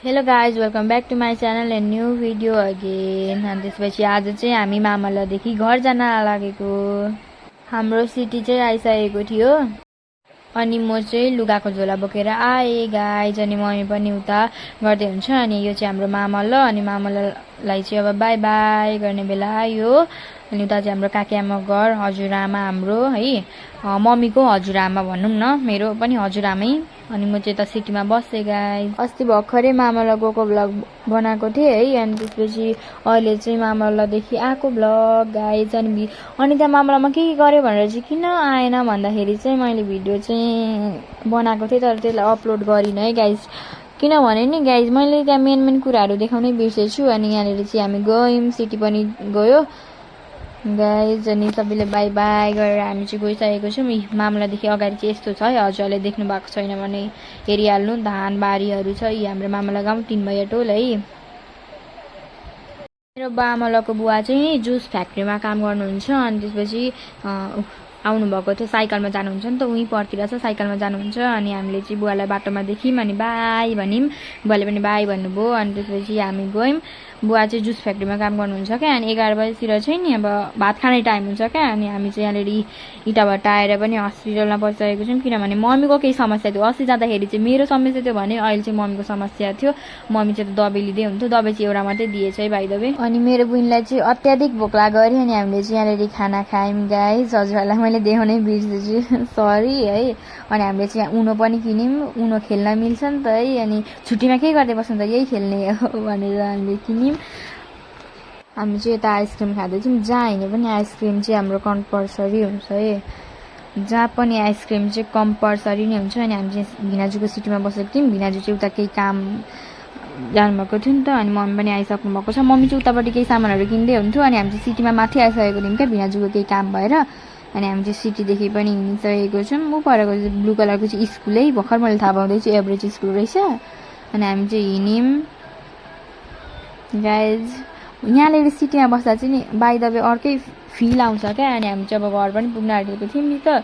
Hello guys welcome back to my channel and new video again. अनि त्यसपछि आज चाहिँ हामी मामलादेखि घर जान लागेको। हाम्रो सिटी चाहिँ आइसकेको थियो अनि म चाहिँ लुगाको झोला बोकेर आएँ गाइज। अनि मम्मी पनि उता गर्दै हुन्छ। अनि यो चाहिँ हाम्रो मामल अनि मामललाई चाहिँ अब बाई बाई गर्ने बेला आयो। अनि उता चाहिँ हाम्रो काकी आमा घर हजुरआमा हाम्रो है, मम्मीको हजुरआमा भनौँ न, मेरो पनि हजुरआमै। अनि म चाहिँ त सिटीमा बसेँ गाइज। अस्ति भर्खरै मामला गएको भ्लग बनाएको थिएँ है। अनि त्यसपछि अहिले चाहिँ मामलादेखि आएको भ्लग गाइज। अनि त्यहाँ मामलामा के गर्यो भनेर चाहिँ किन आएन भन्दाखेरि चाहिँ मैले भिडियो चाहिँ बनाएको थिएँ तर त्यसलाई अपलोड गरिनँ है गाइज। किनभने नि गाइज मैले त्यहाँ मेन कुराहरू देखाउनै बिर्सेछु। अनि यहाँनिर चाहिँ हामी गयौँ, सिटी पनि गयो गाइज। अनि सबैले बाई बाई गरेर हामी चाहिँ गइसकेको छौँ। मामलादेखि अगाडि चाहिँ यस्तो छ है, हजुरले देख्नु भएको छैन भने हेरिहाल्नु, धान बारीहरू छ। यी हाम्रो मामला गाउँ 3 भैया टोल है। मेरो बामलाको बुवा चाहिँ जुस फ्याक्ट्रीमा काम गर्नुहुन्छ। अनि त्यसपछि आउनुभएको थियो, साइकलमा जानुहुन्छ नि त, उहीँ पर्तिर छ, साइकलमा जानुहुन्छ। अनि हामीले चाहिँ बुवालाई बाटोमा देख्यौँ अनि बाई भन्यौँ, बुवाले पनि बाई भन्नुभयो। अनि त्यसपछि हामी गयौँ। बुवा चाहिँ जुस फ्याक्ट्रीमा काम गर्नुहुन्छ क्या। अनि 11 बजीतिर चाहिँ नि अब भात खाने टाइम हुन्छ क्या। अनि हामी चाहिँ यहाँनिर इँटाबाट आएर पनि हस्पिटलमा बसिरहेको छौँ किनभने मम्मीको केही समस्या थियो। अस्ति जाँदाखेरि चाहिँ मेरो समस्या थियो भने अहिले चाहिँ मम्मीको समस्या थियो। मम्मी चाहिँ दबाई लिँदै हुन्थ्यो, दबाई चाहिँ एउटा मात्रै दिएछ है भाइ दबाई। अनि मेरो बुइनलाई चाहिँ अत्याधिक भोक लाग्यो अरे। अनि हामीले चाहिँ यहाँनिर खाना खायौँ गाइज। हजुरहरूलाई मैले देखाउनै बिर्सेछु, सरी है। अनि हामीले चाहिँ उनो पनि किन्यौँ, उनो खेल्न मिल्छ नि त है। अनि छुट्टीमा के गर्दै बस्नु त, यही खेल्ने हो भनेर हामीले किन्यौँ। हामी चाहिँ यता आइसक्रिम खाँदैछौँ। जहाँ हिँडे पनि आइसक्रिम चाहिँ हाम्रो कम्पलसरी हुन्छ है, जहाँ पनि आइसक्रिम चाहिँ कम्पलसरी नै हुन्छ। अनि हामी चाहिँ भिनाजुको सिटीमा बसेको थियौँ। भिनाजु चाहिँ उता केही काम जानुभएको थियो नि त। अनि मम्मी पनि आइसक्नु भएको छ। मम्मी चाहिँ उतापट्टि केही सामानहरू किन्दै हुन्थ्यो। अनि हामी चाहिँ सिटीमा माथि आइसकेको थियौँ क्या भिनाजुको केही काम भएर। अनि हामी चाहिँ सिटीदेखि पनि हिँडिसकेको छौँ। ऊ परेको चाहिँ ब्लू कलरको चाहिँ स्कुलै भर्खर मैले थाहा पाउँदैछु एभरेज स्कुल रहेछ। अनि हामी चाहिँ हिँड्यौँ गाइज। यहाँनिर सिटीमा बस्दा चाहिँ नि बाई द वे अर्कै फिल आउँछ क्या। अनि हामी चाहिँ अब घर पनि पुग्न आँटेको थियौँ नि त।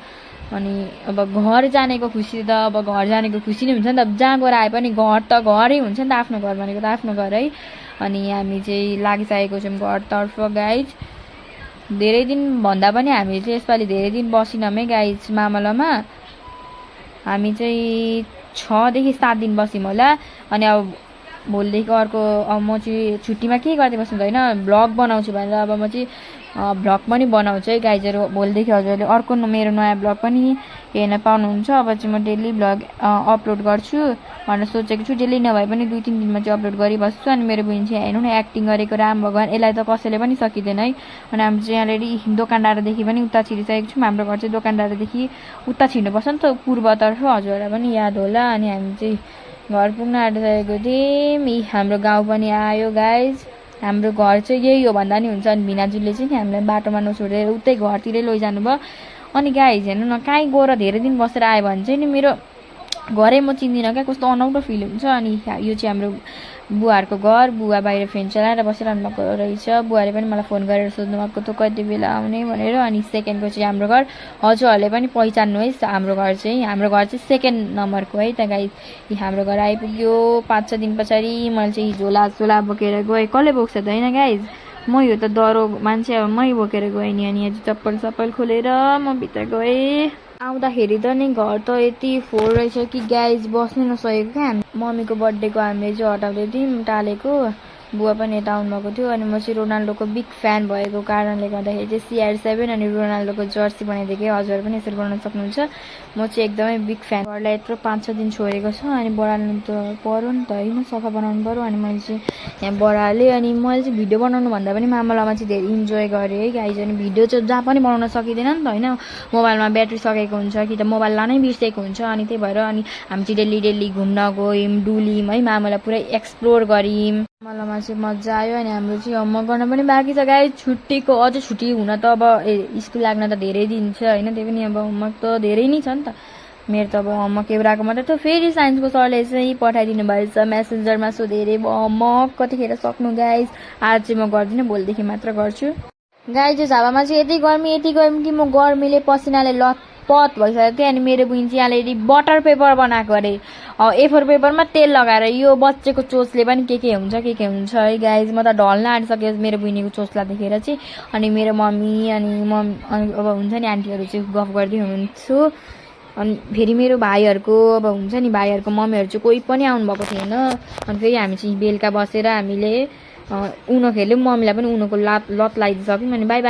अनि अब घर जानेको खुसी त अब घर जानेको खुसी नै हुन्छ नि त। जहाँ गएर आए पनि घर त घरै हुन्छ नि त, आफ्नो घर भनेको त आफ्नो घर है। अनि हामी चाहिँ लागिसकेको छौँ घरतर्फ गाइज। धेरै दिन भन्दा पनि हामी चाहिँ यसपालि धेरै दिन बसिनौँ है गाइज मामलामा। हामी चाहिँ 6 देखि 7 दिन बस्यौँ होला। अनि अब भोलिदेखि अर्को अब म चाहिँ छुट्टीमा के गर्दै बस्नु होइन, भ्लग बनाउँछु भनेर अब म चाहिँ भ्लग पनि बनाउँछु है गाइजहरू। भोलिदेखि हजुरले अर्को मेरो नयाँ भ्लग पनि हेर्न पाउनुहुन्छ। अब चाहिँ म डेली भ्लग अपलोड गर्छु भनेर सोचेको छु। डेली नभए पनि 2-3 दिनमा चाहिँ अपलोड गरिबस्छु। अनि मेरो बहिनी चाहिँ हेर्नु न एक्टिङ गरेको, राम भगवान्, यसलाई त कसैले पनि सकिँदैन है। अनि हामी चाहिँ यहाँनिर दोकानदारदेखि पनि उता छिरिसकेको छौँ। हाम्रो घर चाहिँ दोकानदारदेखि उता छिर्नुपर्छ नि त, पूर्वतर्फ, हजुरहरूलाई पनि याद होला। अनि हामी चाहिँ घर पुग्न आँटिसकेको थियौँ। हाम्रो गाउँ पनि आयो गाइज। हाम्रो घर चाहिँ यही हो भन्दा नि हुन्छ। अनि भिनाजुले चाहिँ हामीलाई बाटोमा नछोडेर उतै घरतिरै लैजानु भयो। अनि गाइज हेर्नु न, काहीँ गएर धेरै दिन बसेर आयो भने चाहिँ नि मेरो घरै म चिन्दिनँ क्या, कस्तो अनौठो फिल हुन्छ। अनि यो चाहिँ हाम्रो बुवाहरूको घर। बुवा बाहिर फ्यान चलाएर बसिरहनु भएको रहेछ। बुवाले पनि मलाई फोन गरेर सोध्नु भएको थियो कति बेला आउने भनेर। अनि सेकेन्डको चाहिँ हाम्रो घर, हजुरहरूले पनि पहिचान्नु है। हाम्रो घर चाहिँ सेकेन्ड नम्बरको है त गाइज। हाम्रो घर आइपुग्यो 5-6 दिन पछाडि। मैले चाहिँ झोला बोकेर गएँ। कसले बोक्छ त होइन गाइज, मै हो त डरो मान्छे, अब मै बोकेर गएँ नि। अनि यहाँ चाहिँ चप्पल खोलेर म भित्र गएँ। आउँदाखेरि त नि घर त यति फोहोर रहेछ कि गाइज बस्नै नसकेको क्या। मम्मीको बर्थडेको हामीले चाहिँ हटाउँदै थियौँ टालेको। बुवा पनि यता आउनुभएको थियो। अनि म चाहिँ रोनाल्डोको बिग फ्यान भएको कारणले गर्दाखेरि चाहिँ CR7 अनि रोनाल्डोको जर्सी बनाइदिएकै, हजुर पनि यसरी बनाउन सक्नुहुन्छ। म चाहिँ एकदमै बिग फ्यान। घरलाई यत्रो 5-6 दिन छोडेको छ। अनि बढाल्नु त पऱ्यो नि त होइन, सफा बनाउनु पऱ्यो। अनि मैले चाहिँ यहाँ बढालेँ। अनि मैले चाहिँ भिडियो बनाउनु भन्दा पनि मामलामा चाहिँ धेरै इन्जोय गरेँ है गाइज। अनि भिडियो चाहिँ जहाँ पनि बनाउन सकिँदैन नि त होइन, मोबाइलमा ब्याट्री सकेको हुन्छ कि त मोबाइल लानै बिर्सेको हुन्छ। अनि त्यही भएर अनि हामी चाहिँ डेली घुम्न गयौँ, डुल्यौँ है, मामला पुरै एक्सप्लोर गऱ्यौँ। मामलामा चाहिँ मजा आयो। अनि हाम्रो चाहिँ होमवर्क गर्न पनि बाँकी छ गाइज। छुट्टीको अझै छुट्टी हुन त अब स्कुल लाग्न त धेरै दिन छ होइन, त्यही पनि अब होमवर्क त धेरै नै छ नि त। मेरो त अब होमवर्क एउटाको मात्रै त फेरि साइन्सको सरले चाहिँ पठाइदिनु भएछ मेसेन्जरमा, सो धेरै होमवर्क कतिखेर सक्नु गाइज। आज चाहिँ म गर्दिनँ, भोलिदेखि मात्र गर्छु गाइज। यो झापामा चाहिँ यति गर्मी कि म गर्मीले पसिनाले पत भइसकेको थियो। अनि मेरो बहिनी चाहिँ यहाँनिर बटर पेपर बनाएको अरे, A4 पेपरमा तेल लगाएर। यो बच्चेको चोचले पनि के हुन्छ है गाइज। म त ढल्न आँटिसक्यो मेरो बहिनीको चोचलाई देखेर चाहिँ। अनि मेरो मम्मी अनि अब हुन्छ नि आन्टीहरू चाहिँ गफ गर्दै हुनुहुन्थ्यो। अनि फेरि मेरो भाइहरूको अब हुन्छ नि भाइहरूको मम्मीहरू चाहिँ कोही पनि आउनुभएको थिएन। अनि फेरि हामी चाहिँ बेलुका बसेर हामीले उनो खेल्यौँ। मम्मीलाई पनि उनोको लत लगाइदिइसक्यौँ। अनि बाई बाई।